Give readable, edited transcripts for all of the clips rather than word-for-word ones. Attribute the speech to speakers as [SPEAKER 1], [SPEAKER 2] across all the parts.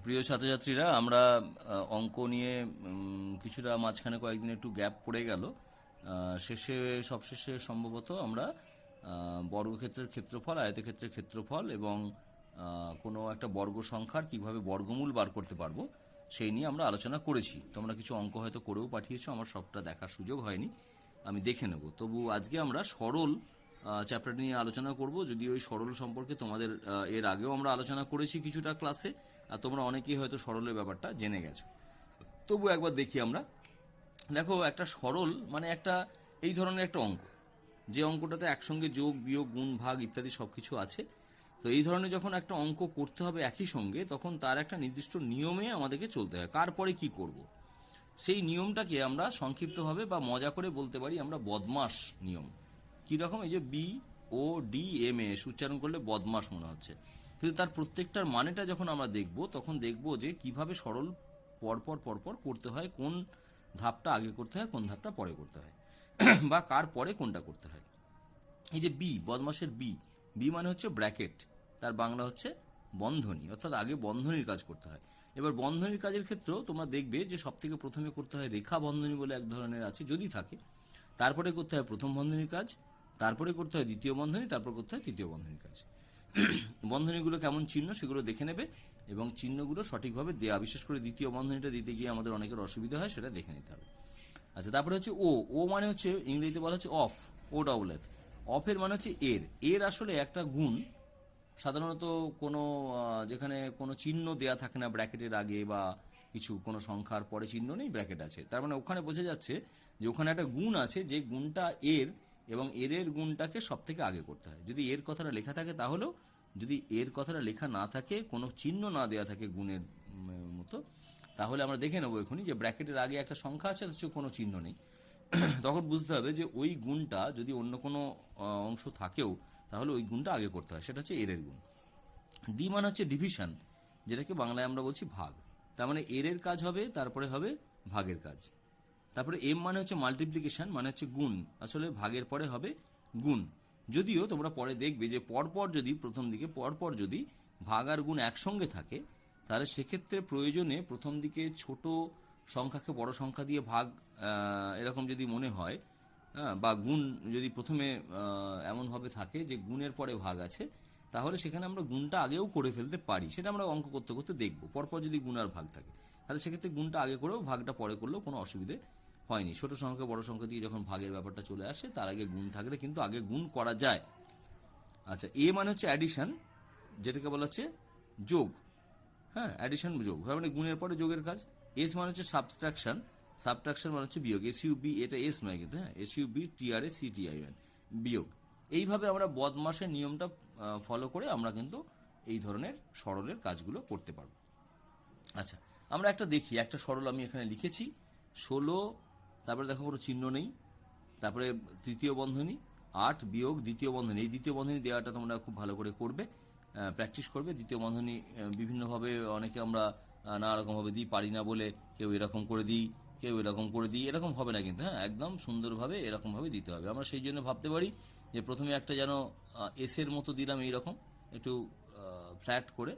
[SPEAKER 1] প্রিয় ছাত্রছাত্রীরা, আমরা অঙ্ক নিয়ে কিছুটা মাঝখানে কয়েকদিন একটু গ্যাপ পড়ে গেল। সবশেষে সম্ভবত আমরা বর্গক্ষেত্রের ক্ষেত্রফল, আয়তক্ষেত্রের ক্ষেত্রফল এবং কোনো একটা বর্গ সংখ্যার কিভাবে বর্গমূল বার করতে পারবো সেই নিয়ে আমরা আলোচনা করেছি। তোমরা কিছু অঙ্ক হয়তো করেও পাঠিয়েছো, আমার সবটা দেখার সুযোগ হয়নি, আমি দেখে নেব। তবু আজকে আমরা সরল চ্যাপ্টারটি নিয়ে আলোচনা করব। যদি ওই সরল সম্পর্কে তোমাদের এর আগেও আমরা আলোচনা করেছি কিছুটা ক্লাসে, আর তোমরা অনেকেই হয়তো সরলের ব্যাপারটা জেনে গেছো। তবু একবার দেখি আমরা। দেখো, একটা সরল মানে একটা এই ধরনের একটা অঙ্ক, যে অঙ্কটাতে একসঙ্গে যোগ বিয়োগ গুণ ভাগ ইত্যাদি সব কিছু আছে। তো এই ধরনের যখন একটা অঙ্ক করতে হবে একই সঙ্গে, তখন তার একটা নির্দিষ্ট নিয়মে আমাদেরকে চলতে হয়। কার পরে কি করব, সেই নিয়মটাকে আমরা সংক্ষিপ্তভাবে বা মজা করে বলতে পারি আমরা বদমাস নিয়ম। কীরকম? এই যে BODMAS উচ্চারণ করলে বদমাস মনে হচ্ছে, কিন্তু তার প্রত্যেকটার মানেটা যখন আমরা দেখব, তখন দেখব যে কিভাবে সরল পরপর পরপর করতে হয়, কোন ধাপটা আগে করতে হয়, কোন ধাপটা পরে করতে হয়, বা কার পরে কোনটা করতে হয়। এই যে বদমাসের বি মানে হচ্ছে ব্র্যাকেট, তার বাংলা হচ্ছে বন্ধনী, অর্থাৎ আগে বন্ধনীর কাজ করতে হয়। এবার বন্ধনীর কাজের ক্ষেত্রেও তোমরা দেখবে যে সব থেকে প্রথমে করতে হয় রেখা বন্ধনী বলে এক ধরনের আছে, যদি থাকে। তারপরে করতে হয় প্রথম বন্ধনীর কাজ, তারপরে করতে হয় দ্বিতীয় বন্ধনী, তারপর করতে হয় তৃতীয় বন্ধনীর কাজ। বন্ধনীগুলো কেমন চিহ্ন সেগুলো দেখে নেবে, এবং চিহ্নগুলো সঠিকভাবে দেয়া, বিশেষ করে দ্বিতীয় বন্ধনীটা দিতে গিয়ে আমাদের অনেকের অসুবিধা হয়, সেটা দেখে নিতে হবে। আচ্ছা, তারপরে হচ্ছে ও মানে হচ্ছে ইংরেজিতে বলা হচ্ছে অফ, OFF। অফের মানে হচ্ছে এর আসলে একটা গুণ। সাধারণত কোনো যেখানে কোনো চিহ্ন দেয়া থাকে না ব্র্যাকেটের আগে, বা কিছু কোনো সংখ্যার পরে চিহ্ন নেই, ব্র্যাকেট আছে, তার মানে ওখানে বোঝা যাচ্ছে যে ওখানে একটা গুণ আছে, যে গুণটা এর, এবং এর গুণটাকে সব থেকে আগে করতে হয়। যদি এর কথাটা লেখা থাকে তাহলেও, যদি এর কথাটা লেখা না থাকে, কোনো চিহ্ন না দেয়া থাকে গুণের মতো, তাহলে আমরা দেখে নেবো এখনই যে ব্র্যাকেটের আগে একটা সংখ্যা আছে, অথচ কোনো চিহ্ন নেই। তখন বুঝতে হবে যে ওই গুণটা যদি অন্য কোনো অংশ থাকেও, তাহলে ওই গুণটা আগে করতে হয়, সেটা হচ্ছে এর গুণ। ডি মানে হচ্ছে ডিভিশন, যেটাকে বাংলায় আমরা বলছি ভাগ। তার মানে এর কাজ হবে, তারপরে হবে ভাগের কাজ। তারপরে এম মানে হচ্ছে মাল্টিপ্লিকেশন, মানে হচ্ছে গুণ, আসলে ভাগের পরে হবে গুণ। যদিও তোমরা পরে দেখবে যে পরপর যদি প্রথম দিকে পরপর যদি ভাগ আর গুণ একসঙ্গে থাকে, তাহলে সেক্ষেত্রে প্রয়োজনে প্রথম দিকে ছোট সংখ্যাকে বড় সংখ্যা দিয়ে ভাগ, এরকম যদি মনে হয়, হ্যাঁ, বা গুণ যদি প্রথমে এমনভাবে থাকে যে গুণের পরে ভাগ আছে, তাহলে সেখানে আমরা গুণটা আগেও করে ফেলতে পারি। সেটা আমরা অঙ্ক করতে করতে দেখব। পরপর যদি গুণ আর ভাগ থাকে, তাহলে সেক্ষেত্রে গুণটা আগে করেও ভাগটা পরে করলেও কোনো অসুবিধে হয়নি। ছোট সংখ্যা বড় সংখ্যা দিয়ে যখন ভাগের ব্যাপারটা চলে আসে, তার আগে গুণ থাকলে কিন্তু আগে গুণ করা যায়। আচ্ছা, এ মানে হচ্ছে অ্যাডিশন, যেটাকে বলা হচ্ছে যোগ। হ্যাঁ, অ্যাডিশন যোগ, তার মানে গুণের পরে যোগের কাজ। এস মানে হচ্ছে সাবট্রাকশন, সাবট্রাকশন মানে হচ্ছে বিয়োগ। SUB, এটা এস নয় কিন্তু, হ্যাঁ, SUBTRACTION, বিয়োগ। এইভাবে আমরা বদমাসের নিয়মটা ফলো করে আমরা কিন্তু এই ধরনের সরলের কাজগুলো করতে পারবো। আচ্ছা, আমরা একটা দেখি, একটা সরল আমি এখানে লিখেছি 16, তারপরে দেখো কোনো চিহ্ন নেই, তারপরে তৃতীয় বন্ধনী 8 বিয়োগ দ্বিতীয় বন্ধনী। এই দ্বিতীয় বন্ধনী দেওয়াটা তোমরা খুব ভালো করে করবে, প্র্যাকটিস করবে। দ্বিতীয় বন্ধনী বিভিন্নভাবে অনেকে আমরা নানা রকমভাবে দিই, পারি না বলে কেউ এরকম করে দিই, কেউ এরকম করে দিই, এরকম হবে না কিন্তু, হ্যাঁ, একদম সুন্দরভাবে এরকমভাবে দিতে হবে। আমরা সেই জন্য ভাবতে পারি যে প্রথমে একটা যেন এসের মতো দিলাম, এইরকম একটু ফ্ল্যাট করে,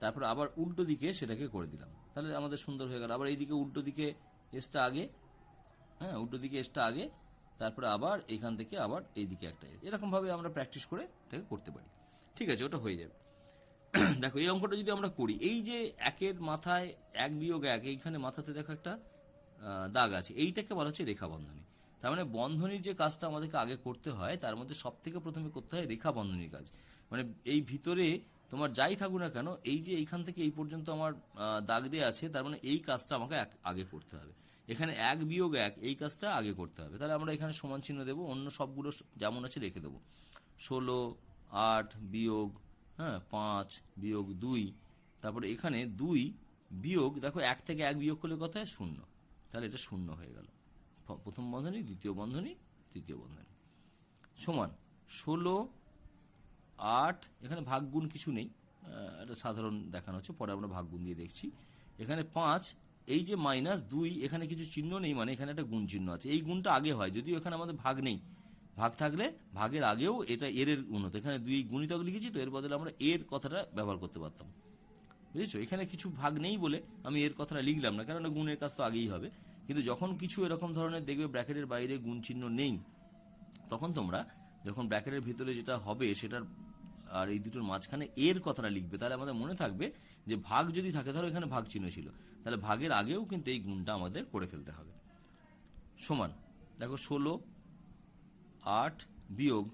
[SPEAKER 1] তারপর আবার উল্টো দিকে সেটাকে করে দিলাম, তাহলে আমাদের সুন্দর হয়ে গেল। আবার এইদিকে উল্টো দিকে এসটা আগে, হ্যাঁ, উল্টো দিকে এসটা আগে, তারপরে আবার এখান থেকে আবার এইদিকে একটা, এরকমভাবে আমরা প্র্যাকটিস করে এটাকে করতে পারি। ঠিক আছে, ওটা হয়ে যাবে। দেখো, এই অঙ্কটা যদি আমরা করি, এই যে একের মাথায় 1 বিয়োগ 1, এইখানে মাথাতে দেখো একটা দাগ আছে, এইটাকে বলা হচ্ছে রেখা বন্ধনী। তার মানে বন্ধনীর যে কাজটা আমাদেরকে আগে করতে হয়, তার মধ্যে সব থেকে প্রথমে করতে হয় রেখা বন্ধনীর কাজ। মানে এই ভিতরে তোমার যাই থাকুক না কেন, এই যে এইখান থেকে এই পর্যন্ত আমার দাগ দিয়ে আছে, তার মানে এই কাজটা আমাকে আগে করতে হবে। এখানে 1 বিয়োগ 1, এই কাজটা আগে করতে হবে। তাহলে আমরা এখানে সমান চিহ্ন দেবো, অন্য সবগুলো যেমন আছে রেখে দেবো। 16, 8 বিয়োগ, হ্যাঁ, 5 বিয়োগ 2, তারপরে এখানে 2 বিয়োগ, দেখো 1 থেকে 1 বিয়োগ করলে কত হয়? 0। তাহলে এটা 0 হয়ে গেল। প্রথম বন্ধনী, দ্বিতীয় বন্ধনী, তৃতীয় বন্ধনী, সমান 16, 8, এখানে ভাগ গুণ কিছু নেই, এটা সাধারণ দেখানো হচ্ছে, পরে আমরা ভাগ গুণ দিয়ে দেখছি। এখানে 5, এই যে -2, এখানে কিছু চিহ্ন নেই, মানে এখানে একটা গুণ চিহ্ন আছে, এই গুণটা আগে হয়, যদিও এখানে আমাদের ভাগ নেই। ভাগ থাকলে ভাগের আগেও এটা এর গুণ হতো। এখানে 2 গুণিতক লিখেছি, তো এর বদলে আমরা এর কথাটা ব্যবহার করতে পারতাম। বুঝেছো? এখানে কিছু ভাগ নেই বলে আমি এর কথাটা লিখলাম না, কারণ গুণের কাজ তো আগেই হবে। কিন্তু যখন কিছু এরকম ধরনের দেখবে ব্র্যাকেটের বাইরে গুণ চিহ্ন নেই, তখন তোমরা যখন ব্র্যাকেটের ভিতরে যেটা হবে সেটার আর এই দুটোর মাঝখানে এর কথাটা লিখবে, তাহলে আমাদের মনে থাকবে যে ভাগ যদি থাকে, ধরো এখানে ভাগ চিহ্ন ছিল, তাহলে ভাগের আগেও কিন্তু এই গুণটা আমাদের করে ফেলতে হবে। সমান, দেখো 16 8 বিয়োগ,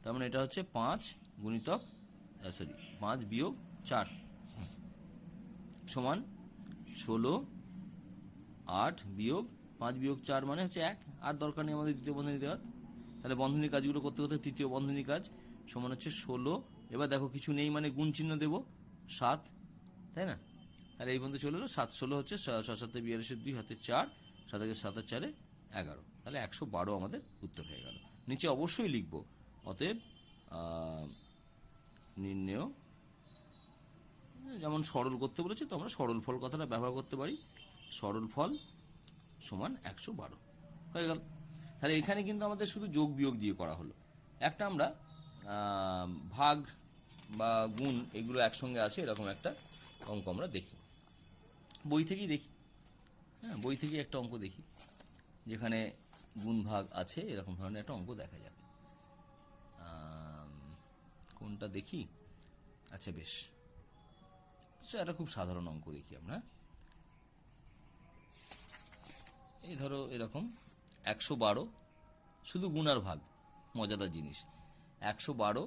[SPEAKER 1] তার মানে এটা হচ্ছে 5 গুণিতক 5 বিয়োগ 4 সমান 16 8 বিয়োগ 5 বিয়োগ 4 মানে হচ্ছে 1। আর দরকার নেই আমাদের দ্বিতীয় বন্ধনী দেওয়ার। তাহলে বন্ধনীর কাজগুলো করতে করতে তৃতীয় বন্ধনীর কাজ সমান হচ্ছে 16। এবার দেখো কিছু নেই মানে গুণ চিহ্ন দেবো 7, তাই না? তাহলে এই বন্ধু চলে এলো 7 16 হচ্ছে 6 7 42 2 হাতে 4, 7 7 4 11, তাহলে 112 আমাদের উত্তর হয়ে গেল। নিচে অবশ্যই লিখবো অতএব নির্ণেয়, যেমন সরল করতে বলেছে তো আমরা সরল ফল কথাটা ব্যবহার করতে পারি, সরল ফল সমান 112 হয়ে গেল। তাহলে এখানে কিন্তু আমাদের শুধু যোগ বিয়োগ দিয়ে করা হলো। একটা আমরা ভাগ বা গুণ এগুলো একসঙ্গে আছে এরকম একটা অঙ্ক আমরা দেখি, বই থেকেই দেখি। হ্যাঁ, বই থেকেই একটা অঙ্ক দেখি যেখানে গুণ ভাগ আছে এরকম ধরনের একটা অঙ্ক দেখা যাক। কোনটা দেখি? আচ্ছা বেশ, এটা খুব সাধারণ অঙ্ক দেখি আমরা। এই ধরো এরকম 112 শুধু গুণ আর ভাগ, মজাদার জিনিস। 112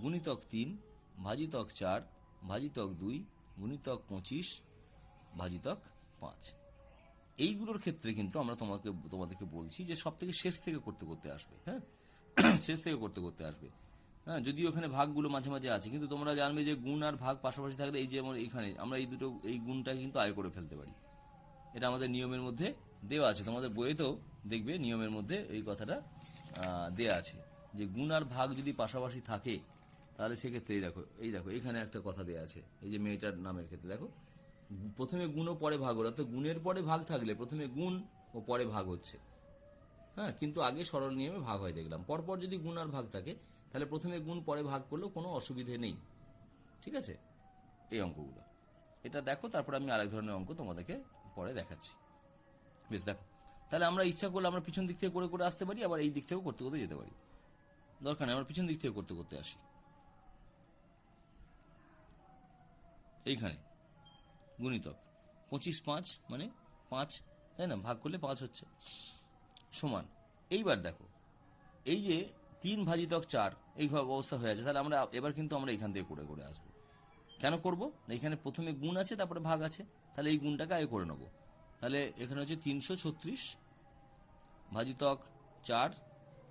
[SPEAKER 1] গুণিতক 3 ভাজিতক 4 ভাজিতক 2 গুণিতক 25 ভাজিতক 5। এইগুলোর ক্ষেত্রে কিন্তু আমরা তোমাদেরকে বলছি যে সব থেকে শেষ থেকে করতে করতে আসবে। হ্যাঁ, শেষ থেকে করতে করতে আসবে। হ্যাঁ, যদিও ওখানে ভাগগুলো মাঝে মাঝে আছে, কিন্তু তোমরা জানবে যে গুণ আর ভাগ পাশাপাশি থাকলে এই যে এইখানে আমরা এই দুটো এই গুণটাকে কিন্তু আয় করে ফেলতে পারি। এটা আমাদের নিয়মের মধ্যে দেওয়া আছে, তোমাদের বইয়েতেও দেখবে নিয়মের মধ্যে এই কথাটা দেওয়া আছে যে গুণ আর ভাগ যদি পাশাপাশি থাকে তাহলে সেক্ষেত্রে এই দেখো এখানে একটা কথা দেওয়া আছে, এই যে মেয়েটার নামের ক্ষেত্রে দেখো প্রথমে গুণ ও পরে ভাগ হলো, তো গুণের পরে ভাগ থাকলে প্রথমে গুণ ও পরে ভাগ হচ্ছে। হ্যাঁ, কিন্তু আগে সরল নিয়মে ভাগ হয় দেখলাম। পরপর যদি গুণ আর ভাগ থাকে তাহলে প্রথমে গুণ পরে ভাগ করলেও কোনো অসুবিধে নেই। ঠিক আছে, এই অঙ্কগুলো এটা দেখো, তারপর আমি আরেক ধরনের অঙ্ক তোমাদেরকে পরে দেখাচ্ছি। বেশ, দেখো তাহলে আমরা ইচ্ছা করলে আমরা পিছন দিক থেকে করে করে আসতে পারি, আবার এই দিক থেকেও করতে করতে যেতে পারি, দরকার নেই আমরা পিছন দিক থেকে করতে করতে আসি। এইখানে গুণিতক 25 5 মানে 5, তাই না? ভাগ করলে 5 হচ্ছে সমান। এইবার দেখো এই যে 3 ভাজিতক 4 এই অবস্থা হয়ে আছে, তাহলে আমরা এবার কিন্তু আমরা এখান থেকে করে করে আসবো। কেন করব না, এখানে প্রথমে গুণ আছে তারপরে ভাগ আছে, তাহলে এই গুণটাকে আগে করে নেবো। তাহলে এখানে হচ্ছে 336 ভাজিতক 4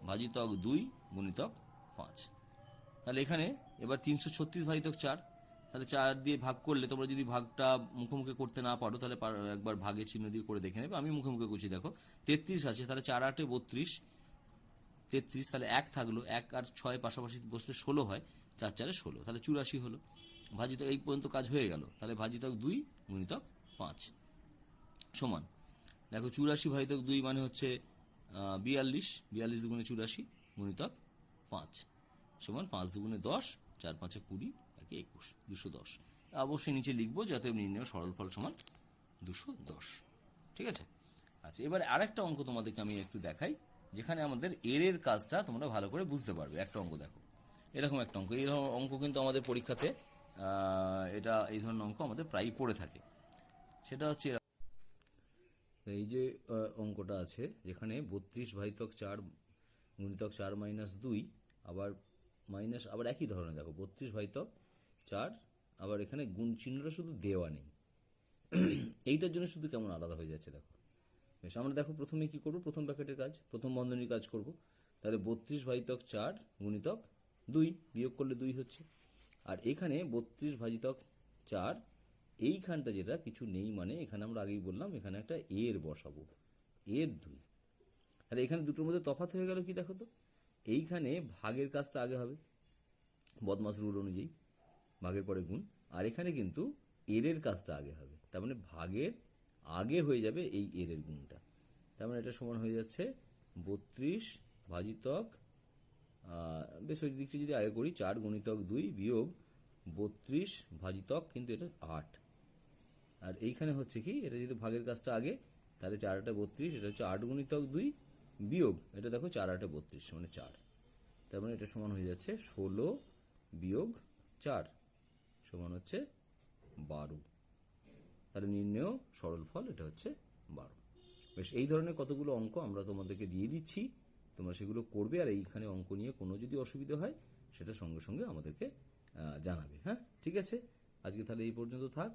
[SPEAKER 1] ভাজিতক 2 গুণিতক 5। তাহলে এখানে এবার 336 ভাজিতক 4, তাহলে 4 দিয়ে ভাগ করলে তোমরা যদি ভাগটা মুখোমুখি করতে না পারো তাহলে একবার ভাগের চিহ্ন দিয়ে করে দেখে নেবে। আমি মুখোমুখি করছি, দেখো 33 আছে, তাহলে 4 8 32 33, তাহলে 1 থাকলো, 1 আর 6 পাশাপাশি বসলে 16 হয়, 4 4 16, তাহলে 84 হলো। ভাজিতক এই পর্যন্ত কাজ হয়ে গেল, তাহলে ভাজিতক 2 গুণিতক 5 সমান, দেখো 84 ভাজিতক 2 মানে হচ্ছে 42, 42 দুগুণে 84 গুণিতক 5 সমান 5 দুগুণে 10, 4 5 20, 1 21, 210। অবশ্যই নিচে লিখবো যাতে নির্ণয় সরল ফল সমান 210। ঠিক আছে, আচ্ছা এবারে আরেকটা অঙ্ক তোমাদেরকে আমি একটু দেখাই যেখানে আমাদের এর কাজটা তোমরা ভালো করে বুঝতে পারবে। একটা অঙ্ক দেখো, এরকম একটা অঙ্ক, এই অঙ্ক কিন্তু আমাদের পরীক্ষাতে এটা এই ধরনের অঙ্ক আমাদের প্রায়ই পড়ে থাকে। সেটা হচ্ছে এই যে অঙ্কটা আছে যেখানে 32 ভাজিতক 4 গুণিতক 4 মাইনাস 2, আবার মাইনাস আবার একই ধরনের, দেখো 32 ভাজিতক 4, আবার এখানে গুণ চিহ্নটা শুধু দেওয়া নেই, এইটার জন্য শুধু কেমন আলাদা হয়ে যাচ্ছে দেখো। বেশ, আমরা দেখো প্রথমে কি করব, প্রথম ব্র্যাকেটের কাজ, প্রথম বন্ধনীর কাজ করব। তাহলে 32 ভাজিতক 4 গুণিতক 2 বিয়োগ করলে 2 হচ্ছে, আর এখানে 32 ভাজিতক 4 এইখানটা যেটা কিছু নেই মানে এখানে আমরা আগেই বললাম এখানে একটা এর বসাবো, এর 2। তাহলে এখানে দুটোর মধ্যে তফাৎ হয়ে গেল কি দেখো তো, এইখানে ভাগের কাজটা আগে হবে বদমাস রুল অনুযায়ী, ভাগের পরে গুণ, আর এখানে কিন্তু এর কাজটা আগে হবে, তার মানে ভাগের আগে হয়ে যাবে এই এর গুণটা। তার মানে এটা সমান হয়ে যাচ্ছে 32 ভাজিতক বেশ ওই দিকটা যদি আগে করি 4 গুণিতক 2 বিয়োগ 32 ভাজিতক কিন্তু এটা 8, আর এইখানে হচ্ছে কি, এটা যেহেতু ভাগের কাজটা আগে, তাহলে 4 8 32, এটা হচ্ছে 8 গুণিতক 2 বিয়োগ এটা দেখো 4 8 32 মানে 4, তার মানে এটা সমান হয়ে যাচ্ছে 16 বিয়োগ 4 সমান হচ্ছে 12। তাহলে নির্ণেয় সরল ফল এটা হচ্ছে 12। বেশ, এই ধরনের কতগুলো অঙ্ক আমরা তোমাদেরকে দিয়ে দিচ্ছি, তোমরা সেগুলো করবে, আর এইখানে অঙ্ক নিয়ে কোনো যদি অসুবিধা হয় সেটা সঙ্গে সঙ্গে আমাদেরকে জানাবে। হ্যাঁ, ঠিক আছে, আজকে তাহলে এই পর্যন্ত থাক।